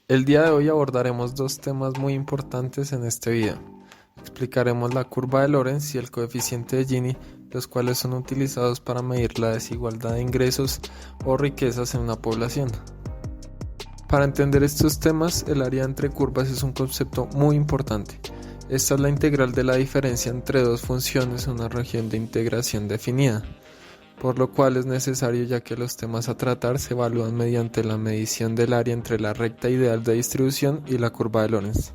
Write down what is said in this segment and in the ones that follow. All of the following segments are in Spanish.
El día de hoy abordaremos dos temas muy importantes en este video. Explicaremos la curva de Lorenz y el coeficiente de Gini, los cuales son utilizados para medir la desigualdad de ingresos o riquezas en una población. Para entender estos temas, el área entre curvas es un concepto muy importante. Esta es la integral de la diferencia entre dos funciones en una región de integración definida, por lo cual es necesario ya que los temas a tratar se evalúan mediante la medición del área entre la recta ideal de distribución y la curva de Lorenz.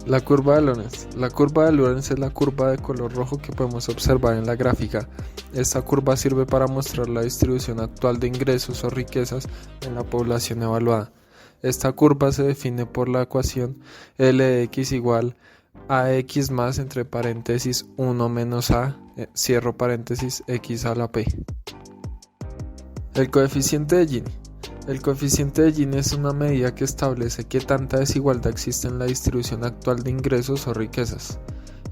La curva de Lorenz. La curva de Lorenz es la curva de color rojo que podemos observar en la gráfica. Esta curva sirve para mostrar la distribución actual de ingresos o riquezas en la población evaluada. Esta curva se define por la ecuación L de x igual a x más entre paréntesis 1 menos a, cierro paréntesis, x a la p. El coeficiente de Gini. El coeficiente de Gini es una medida que establece qué tanta desigualdad existe en la distribución actual de ingresos o riquezas.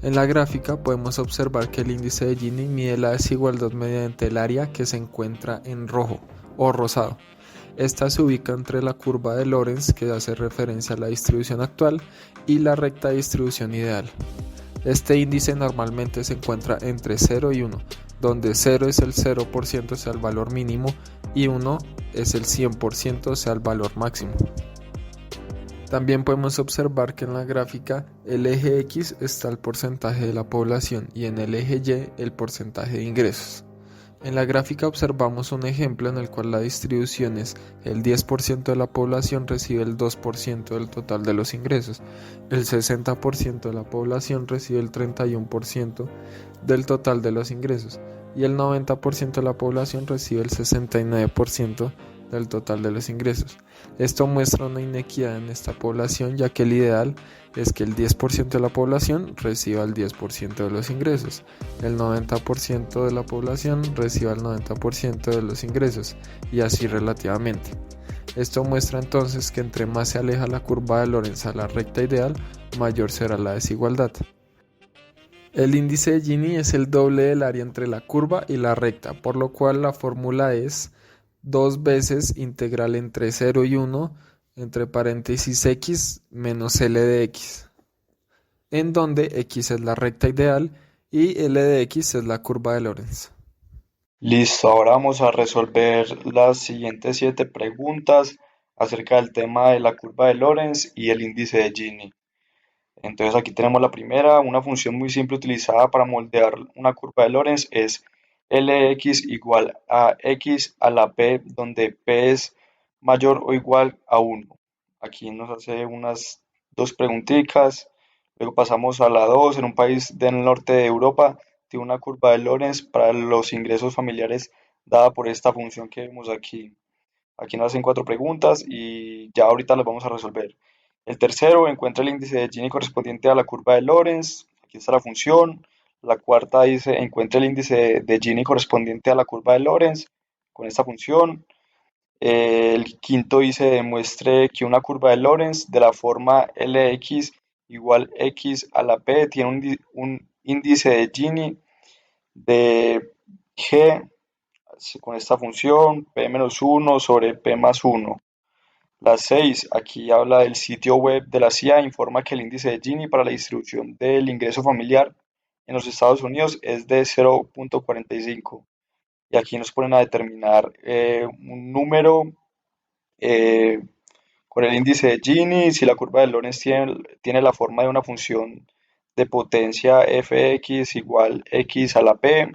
En la gráfica podemos observar que el índice de Gini mide la desigualdad mediante el área que se encuentra en rojo o rosado. Esta se ubica entre la curva de Lorenz, que hace referencia a la distribución actual, y la recta de distribución ideal. Este índice normalmente se encuentra entre 0 y 1, donde 0 es el 0%, sea el valor mínimo, y 1 es el 100%, sea el valor máximo. También podemos observar que en la gráfica el eje X está el porcentaje de la población y en el eje Y el porcentaje de ingresos. En la gráfica observamos un ejemplo en el cual la distribución es el 10% de la población recibe el 2% del total de los ingresos, el 60% de la población recibe el 31% del total de los ingresos y el 90% de la población recibe el 69% del total de los ingresos. Esto muestra una inequidad en esta población, ya que el ideal es que el 10% de la población reciba el 10% de los ingresos, el 90% de la población reciba el 90% de los ingresos y así relativamente. Esto muestra entonces que entre más se aleja la curva de Lorenz a la recta ideal, mayor será la desigualdad. El índice de Gini es el doble del área entre la curva y la recta, por lo cual la fórmula es 2 veces integral entre 0 y 1 entre paréntesis x menos L de x, en donde x es la recta ideal y L de x es la curva de Lorenz. Listo, ahora vamos a resolver las siguientes 7 preguntas acerca del tema de la curva de Lorenz y el índice de Gini. Entonces aquí tenemos la primera, una función muy simple utilizada para moldear una curva de Lorenz es Lx igual a x a la p, donde p es mayor o igual a 1. Aquí nos hace unas dos preguntitas. Luego pasamos a la 2. En un país del norte de Europa tiene una curva de Lorenz para los ingresos familiares dada por esta función que vemos aquí. Aquí nos hacen 4 preguntas y ya ahorita las vamos a resolver. El tercero, encuentra el índice de Gini correspondiente a la curva de Lorenz. Aquí está la función. La cuarta dice, encuentra el índice de Gini correspondiente a la curva de Lorenz con esta función. El quinto dice, demuestre que una curva de Lorenz de la forma Lx igual x a la p tiene un índice de Gini de g con esta función p-1 sobre p+1. La 6, aquí habla del sitio web de la CIA, informa que el índice de Gini para la distribución del ingreso familiar en los Estados Unidos es de 0.45. Y aquí nos ponen a determinar un número eh, con el índice de Gini, si la curva de Lorenz tiene la forma de una función de potencia fx igual x a la p.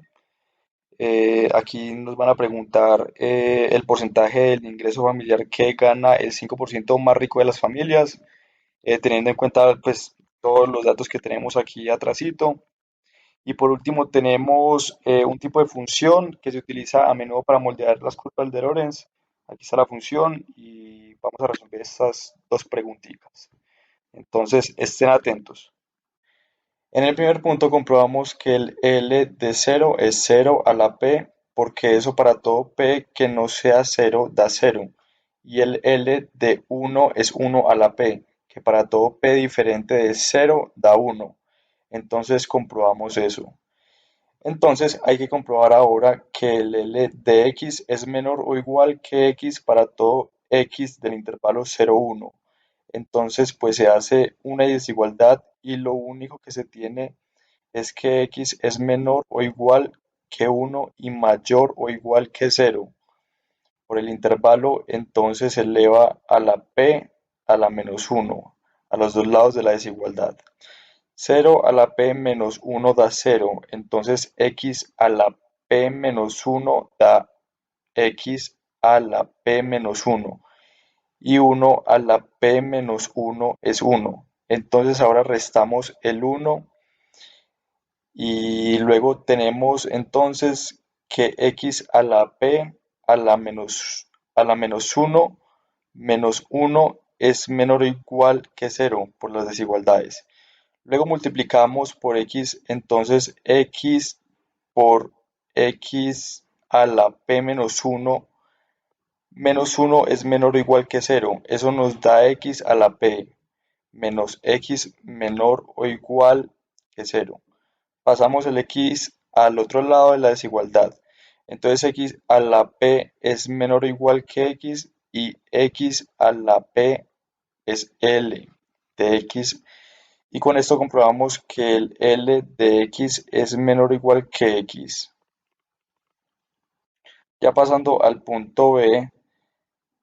Aquí nos van a preguntar el porcentaje del ingreso familiar que gana el 5% más rico de las familias, teniendo en cuenta pues todos los datos que tenemos aquí atrasito. Y por último tenemos un tipo de función que se utiliza a menudo para moldear las curvas de Lorenz. Aquí está la función y vamos a resolver estas dos preguntitas. Entonces, estén atentos. En el primer punto comprobamos que el L de 0 es 0 a la P, porque eso para todo P que no sea 0 da 0. Y el L de 1 es 1 a la P, que para todo P diferente de 0 da 1. Entonces comprobamos eso. Entonces hay que comprobar ahora que el L de x es menor o igual que x para todo x del intervalo 0,1. Entonces, pues se hace una desigualdad y lo único que se tiene es que x es menor o igual que 1 y mayor o igual que 0 por el intervalo, entonces se eleva a la p a la menos 1 a los dos lados de la desigualdad. 0 a la p menos 1 da 0, entonces x a la p menos 1 da x a la p menos 1 y 1 a la p menos 1 es 1. Entonces ahora restamos el 1 y luego tenemos entonces que x a la p a la menos 1 menos 1 es menor o igual que 0 por las desigualdades. Luego multiplicamos por x, entonces x por x a la p menos 1 es menor o igual que 0. Eso nos da x a la p menos x menor o igual que 0. Pasamos el x al otro lado de la desigualdad. Entonces x a la p es menor o igual que x y x a la p es L de x. Y con esto comprobamos que el L de x es menor o igual que x. Ya pasando al punto B,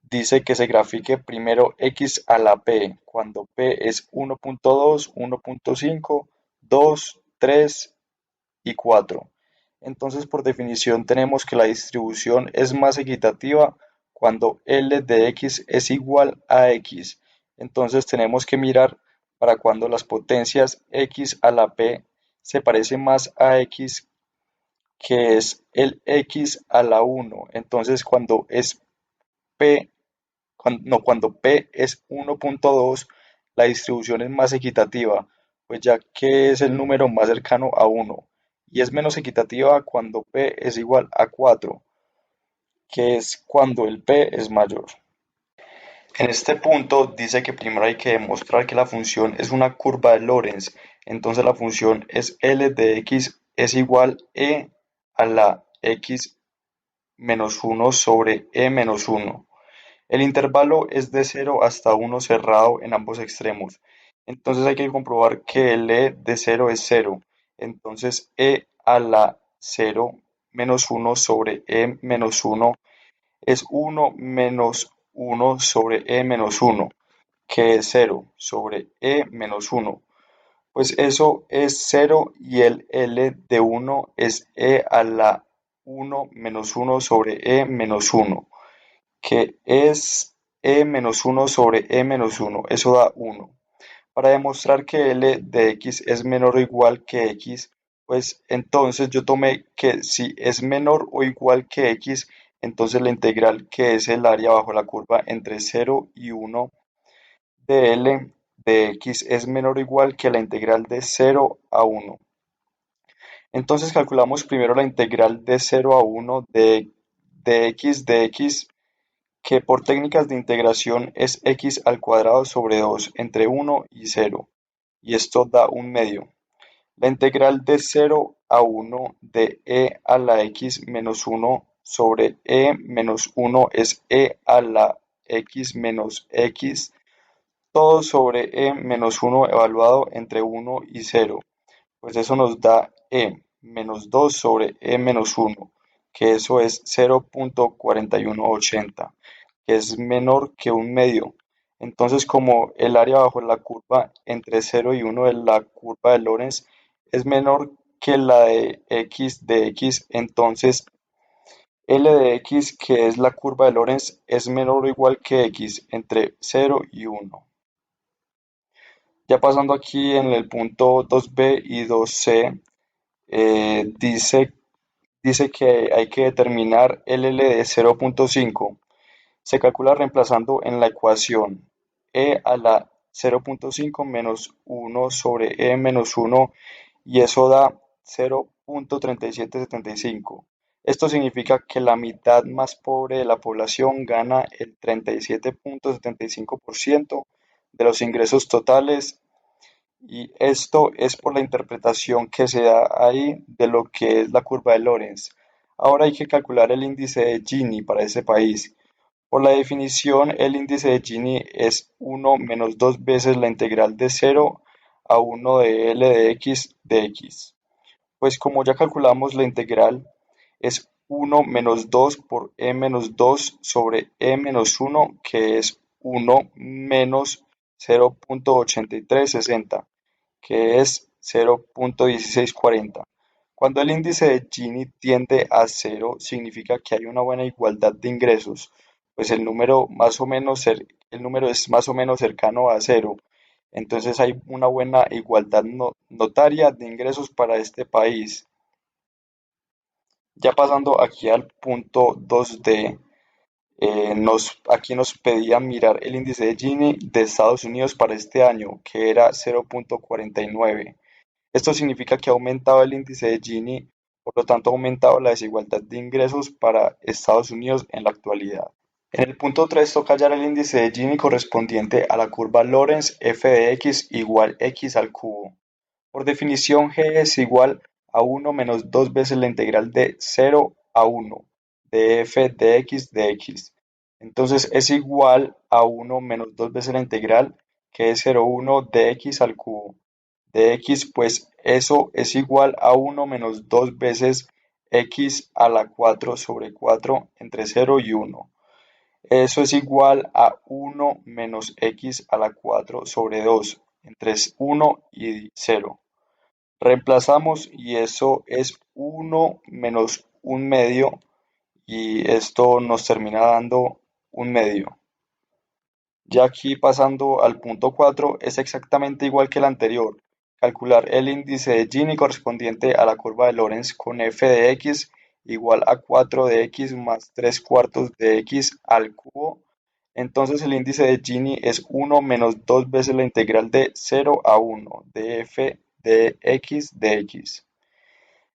dice que se grafique primero x a la p, cuando p es 1.2, 1.5, 2, 3 y 4. Entonces, por definición, tenemos que la distribución es más equitativa cuando L de x es igual a x. Entonces, tenemos que mirar para cuando las potencias x a la p se parecen más a x, que es el x a la 1. Entonces, cuando es p, cuando p es 1.2, la distribución es más equitativa, pues ya que es el número más cercano a 1, y es menos equitativa cuando p es igual a 4, que es cuando el p es mayor. En este punto dice que primero hay que demostrar que la función es una curva de Lorentz, entonces la función es L de x es igual a la x menos 1 sobre menos 1. El intervalo es de 0 hasta 1 cerrado en ambos extremos. Entonces hay que comprobar que el e de 0 es 0. Entonces a la 0 menos 1 sobre menos 1 es 1 menos 1 sobre menos 1, que es 0 sobre menos 1. Pues eso es 0 y el L de 1 es a la 1 menos 1 sobre menos 1, que es menos 1 sobre menos 1, eso da 1. Para demostrar que L de x es menor o igual que x, pues entonces yo tomé que si es menor o igual que x, entonces la integral, que es el área bajo la curva entre 0 y 1 de L de x, es menor o igual que la integral de 0 a 1. Entonces calculamos primero la integral de 0 a 1 de x, que por técnicas de integración es x al cuadrado sobre 2 entre 1 y 0, y esto da un medio. La integral de 0 a 1 de a la x menos 1 sobre menos 1 es a la x menos x, todo sobre menos 1 evaluado entre 1 y 0, pues eso nos da menos 2 sobre menos 1, que eso es 0.4180, que es menor que un medio. Entonces, como el área bajo la curva entre 0 y 1 de la curva de Lorentz es menor que la de x, entonces L de x, que es la curva de Lorentz, es menor o igual que x entre 0 y 1. Ya pasando aquí en el punto 2b y 2c, dice que hay que determinar el L de 0.5. Se calcula reemplazando en la ecuación a la 0.5 menos 1 sobre menos 1, y eso da 0.3775. Esto significa que la mitad más pobre de la población gana el 37.75% de los ingresos totales, y esto es por la interpretación que se da ahí de lo que es la curva de Lorentz. Ahora hay que calcular el índice de Gini para ese país. Por la definición, el índice de Gini es uno menos 2 veces la integral de 0 a 1 de L de x. Pues como ya calculamos la integral, es uno menos 2 por e menos 2 sobre e menos 1, que es uno menos 0,8360, que es 0,1640. Cuando el índice de Gini tiende a cero, significa que hay una buena igualdad de ingresos, pues el número es más o menos cercano a cero. Entonces hay una buena igualdad notaria de ingresos para este país. Ya pasando aquí al punto 2D, aquí nos pedían mirar el índice de Gini de Estados Unidos para este año, que era 0,49. Esto significa que ha aumentado el índice de Gini, por lo tanto ha aumentado la desigualdad de ingresos para Estados Unidos en la actualidad. En el punto 3 toca hallar el índice de Gini correspondiente a la curva Lorentz f de x igual x al cubo. Por definición, g es igual a 1 menos 2 veces la integral de 0 a 1 de f de x. Entonces es igual a 1 menos 2 veces la integral, que es 0,1 de x al cubo de x, pues eso es igual a 1 menos 2 veces x a la 4 sobre 4 entre 0 y 1. Eso es igual a 1 menos x a la 4 sobre 2 entre 1 y 0. Reemplazamos y eso es 1 menos un medio, y esto nos termina dando un medio. Ya aquí pasando al punto 4 es exactamente igual que el anterior. Calcular el índice de Gini correspondiente a la curva de Lorentz con f de x igual a 4 de x más 3 cuartos de x al cubo. Entonces el índice de Gini es 1 menos 2 veces la integral de 0 a 1 de f de x.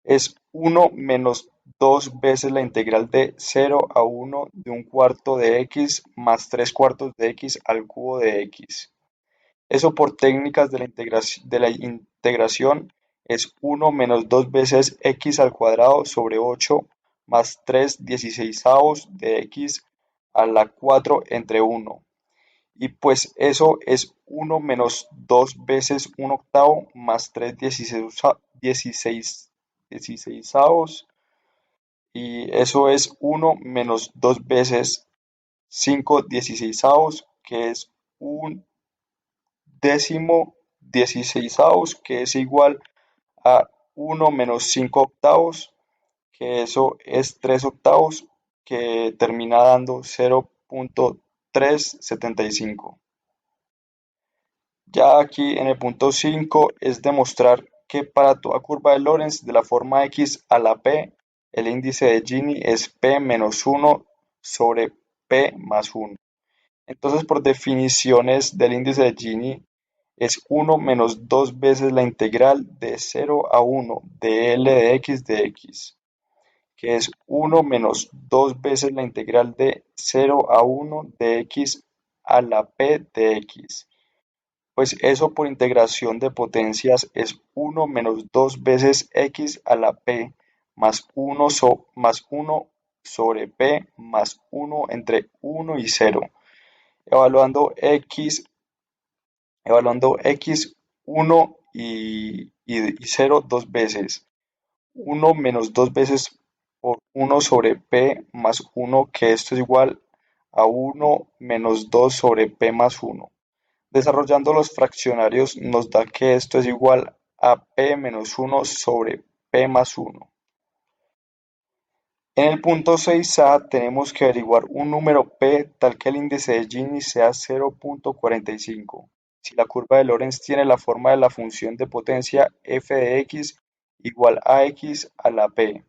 Es 1 menos 2 veces la integral de 0 a 1 de un cuarto de x más 3 cuartos de x al cubo de x. Eso por técnicas de la integración es 1 menos 2 veces x al cuadrado sobre 8 más 3 dieciseisavos de x a la 4 entre 1. Y pues eso es 1 menos 2 veces un octavo más 3 dieciseisavos, y eso es 1 menos 2 veces 5 dieciseisavos, que es un décimo dieciseisavos, que es igual a 1 menos 5 octavos, que eso es 3 octavos, que termina dando 0,375. Ya aquí en el punto 5 es demostrar que para toda curva de Lorentz de la forma x a la p, el índice de Gini es p menos 1 sobre p más 1. Entonces, por definiciones del índice de Gini, es 1 menos 2 veces la integral de 0 a 1 de L de x, que es 1 menos 2 veces la integral de 0 a 1 de x a la p de x. Pues eso por integración de potencias es 1 menos 2 veces x a la p más 1 sobre p más 1 entre 1 y 0. Evaluando x, evaluando x 1 y 0 dos veces. 1 menos 2 veces por 1 sobre p más 1, que esto es igual a 1 menos 2 sobre p más 1. Desarrollando los fraccionarios nos da que esto es igual a p menos 1 sobre p más 1. En el punto 6a tenemos que averiguar un número p tal que el índice de Gini sea 0,45. Si la curva de Lorentz tiene la forma de la función de potencia f de x igual a x a la p.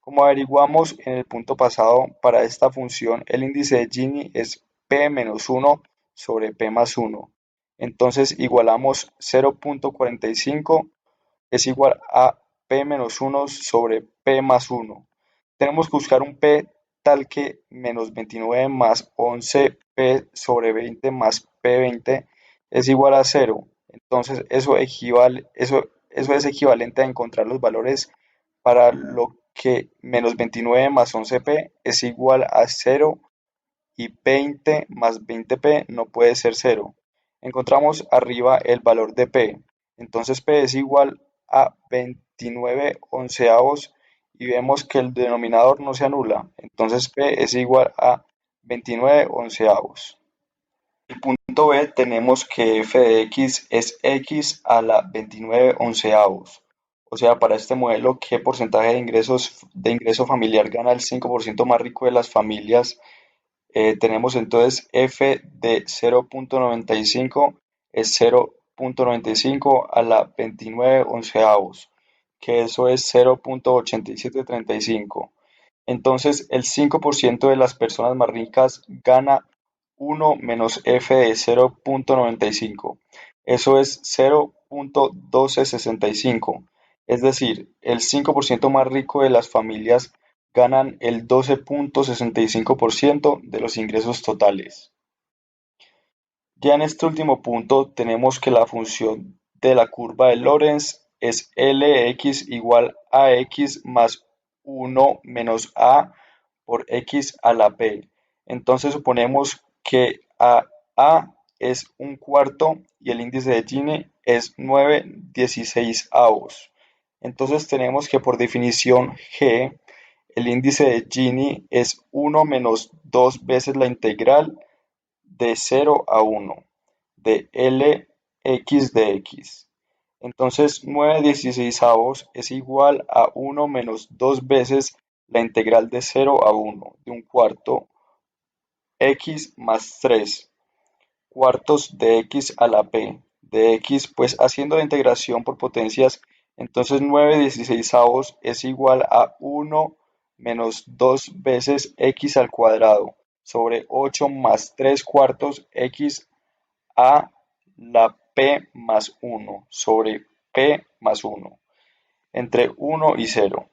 Como averiguamos en el punto pasado, para esta función el índice de Gini es p menos 1 sobre p más 1. Entonces igualamos 0,45 es igual a p menos 1 sobre p más 1. Tenemos que buscar un p tal que menos 29 más 11p sobre 20 más p20 es igual a 0. Entonces eso es equivalente a encontrar los valores para lo que menos 29 más 11p es igual a 0 y 20 más 20p no puede ser cero. Encontramos arriba el valor de p. Entonces p es igual a 29 onceavos y vemos que el denominador no se anula. Entonces p es igual a 29 onceavos. El punto B tenemos que f de x es x a la 29 onceavos. O sea, para este modelo, ¿qué porcentaje de ingreso familiar gana el 5% más rico de las familias? Tenemos entonces f de 0.95 es 0.95 a la 29 onceavos, que eso es 0.8735. Entonces, el 5% de las personas más ricas gana 1 menos f de 0.95. Eso es 0.1265. Es decir, el 5% más rico de las familias ganan el 12.65% de los ingresos totales. Ya en este último punto tenemos que la función de la curva de Lorenz es Lx igual a x más 1 menos a por x a la p. Entonces suponemos que a es un cuarto y el índice de Gini es 9/16. Entonces tenemos que por definición g, el índice de Gini es 1 menos 2 veces la integral de 0 a 1 de Lx de x. Entonces 9/16 es igual a 1 menos 2 veces la integral de 0 a 1 de un cuarto x más 3 cuartos de x a la p de x, pues haciendo la integración por potencias, entonces 9/16 es igual a 1 menos 2 veces x al cuadrado sobre 8 más 3 cuartos x a la p más 1 sobre p más 1 entre 1 y 0.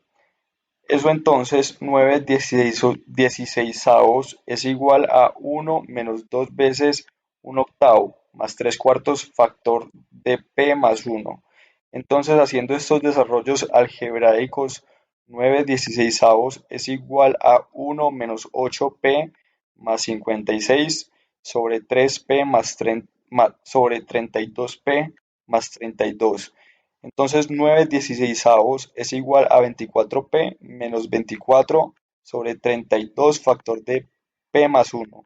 Eso entonces 9/16 es igual a 1 menos 2 veces un octavo más 3 cuartos factor de p más 1. Entonces haciendo estos desarrollos algebraicos, 9/16 es igual a 1 menos 8p más 56 sobre 3p sobre 32p más 32. Entonces 9/16 es igual a 24p menos 24 sobre 32 factor de p más 1.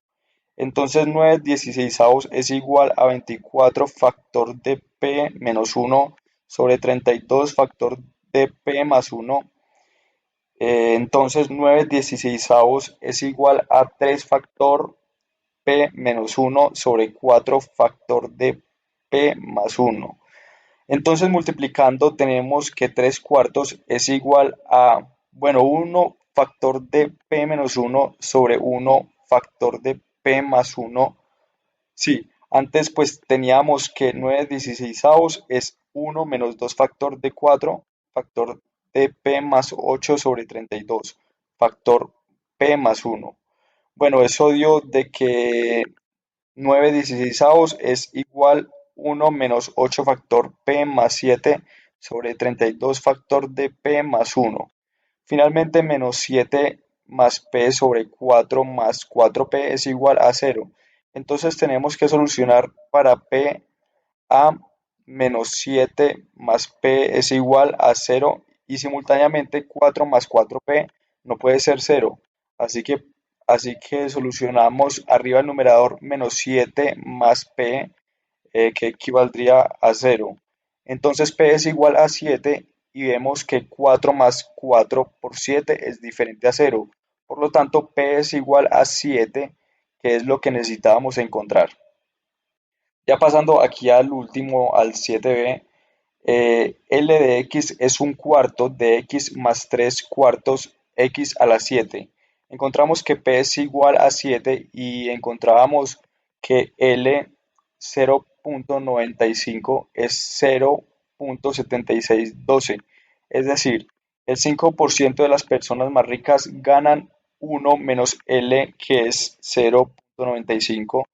Entonces 9/16 es igual a 24 factor de p menos 1 sobre 32 factor de p más 1. Entonces 9/16 es igual a 3 factor p menos 1 sobre 4 factor de p más 1. Entonces multiplicando tenemos que 3 cuartos es igual a, bueno, 1 factor de p menos 1 sobre 1 factor de p más 1. Sí, antes pues teníamos que 9/16 es 1 menos 2 factor de 4 factor de p más 8 sobre 32 factor p más 1. Bueno, eso dio de que 9/16 es igual 1 menos 8 factor p más 7 sobre 32 factor de p más 1. Finalmente, menos 7 más p sobre 4 más 4p es igual a 0. Entonces tenemos que solucionar para p a menos 7 más p es igual a 0 y simultáneamente 4 más 4p no puede ser 0. Así que, así que solucionamos arriba el numerador menos 7 más p que equivaldría a 0. Entonces p es igual a 7 y vemos que 4 más 4 por 7 es diferente a 0. Por lo tanto, p es igual a 7, que es lo que necesitábamos encontrar. Ya pasando aquí al último, al 7b, L de x es un cuarto de x más 3 cuartos x a la 7. Encontramos que p es igual a 7 y encontrábamos que L 0.95 es 0.7612. Es decir, el 5% de las personas más ricas ganan 1 menos L, que es 0.95,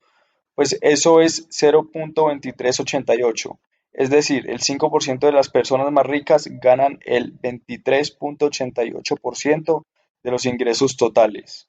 pues eso es 0.2388. Es decir, el 5% de las personas más ricas ganan el 23.88% de los ingresos totales.